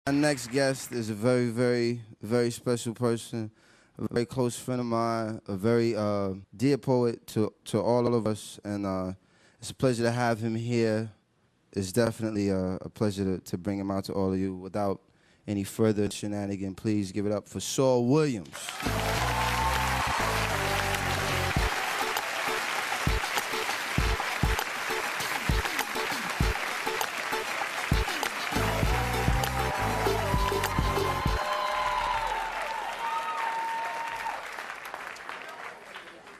Our next guest is a very, very, very special person, a very close friend of mine, a very dear poet to all of us, and it's a pleasure to have him here. It's definitely a pleasure to bring him out to all of you. Without any further shenanigan, please give it up for Saul Williams.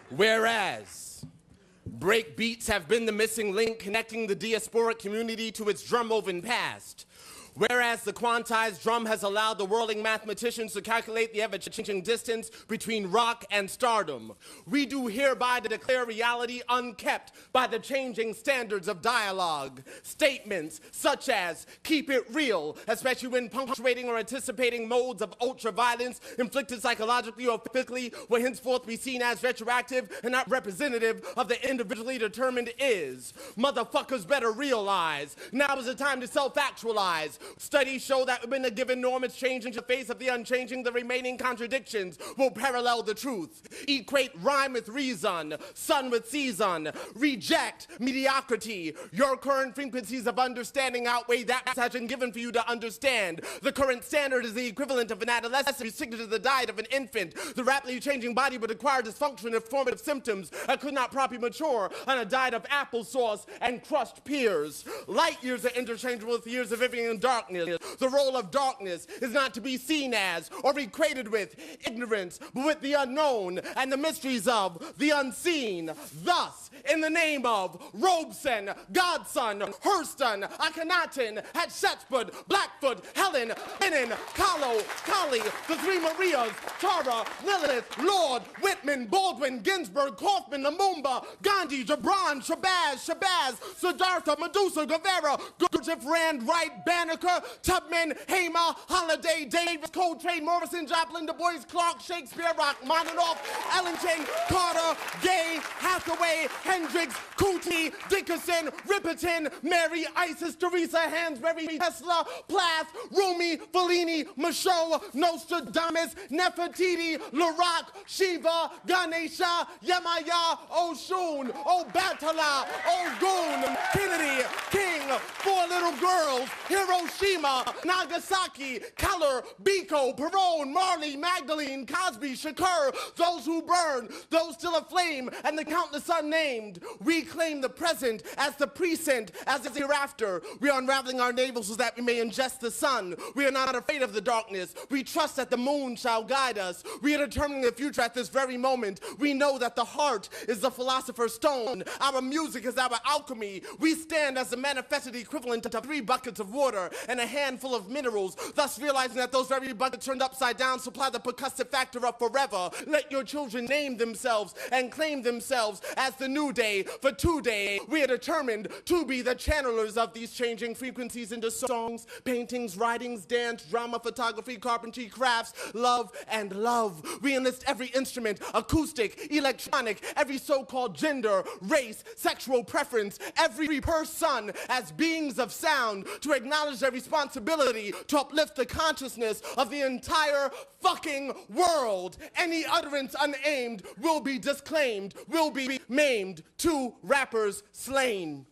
Whereas break beats have been the missing link connecting the diasporic community to its drum-woven past. Whereas the quantized drum has allowed the whirling mathematicians to calculate the ever-changing distance between rock and stardom, we do hereby declare reality unkept by the changing standards of dialogue. Statements such as, keep it real, especially when punctuating or anticipating modes of ultra-violence inflicted psychologically or physically, will henceforth be seen as retroactive and not representative of the individually determined is. Motherfuckers better realize, now is the time to self-actualize. Studies show that when a given norm is changing in the face of the unchanging, the remaining contradictions will parallel the truth. Equate rhyme with reason, sun with season. Reject mediocrity. Your current frequencies of understanding outweigh that which has been given for you to understand. The current standard is the equivalent of an adolescent who's sick to the diet of an infant. The rapidly changing body would acquire dysfunction and formative symptoms and could not properly mature on a diet of applesauce and crushed pears. Light years are interchangeable with years of living in darkness. The role of darkness is not to be seen as or equated with ignorance, but with the unknown and the mysteries of the unseen. Thus, in the name of Robeson, Godson, Hurston, Akhenaten, Hatshepsut, Blackfoot, Helen, Benin, Kahlo, Kali, the three Marias, Tara, Lilith, Lord, Whitman, Baldwin, Ginsburg, Kaufman, Lumumba, Gandhi, Gibran, Shabazz, Siddhartha, Medusa, Guevara, Gurdjieff, Rand, Wright, Banneker, Tubman, Hamer, Holiday, Davis, Coltrane, Morrison, Joplin, Du Bois, Clark, Shakespeare, Rachmaninoff, Ellington, Carter, Gay, Hathaway, Hendricks, Cootie, Dickerson, Ripperton, Mary, Isis, Teresa, Hansberry, Tesla, Plath, Rumi, Fellini, Michaud, Nostradamus, Nefertiti, Laroque, Shiva, Ganesha, Yemaya, Oshun, Obatala, Ogun, Kennedy, King, four little girls, Hiroshima, Nagasaki, Keller, Biko, Perón, Marley, Magdalene, Cosby, Shakur, those who burn, those still aflame, and the countless unnamed. We claim the present as the present, as the hereafter. We are unraveling our navels so that we may ingest the sun. We are not afraid of the darkness. We trust that the moon shall guide us. We are determining the future at this very moment. We know that the heart is the philosopher's stone. Our music is our alchemy. We stand as the manifested equivalent of 3 buckets of water and a handful of minerals, thus realizing that those very buckets turned upside down supply the percussive factor of forever. Let your children name themselves and claim themselves as the new day, for today we are determined to be the channelers of these changing frequencies into songs, paintings, writings, dance, drama, photography, carpentry, crafts, love, and love. We enlist every instrument, acoustic, electronic, every so-called gender, race, sexual preference, every person as beings of sound to acknowledge their responsibility to uplift the consciousness of the entire fucking world. Any utterance unaimed will be disclaimed, will be maimed. 2 rappers slain.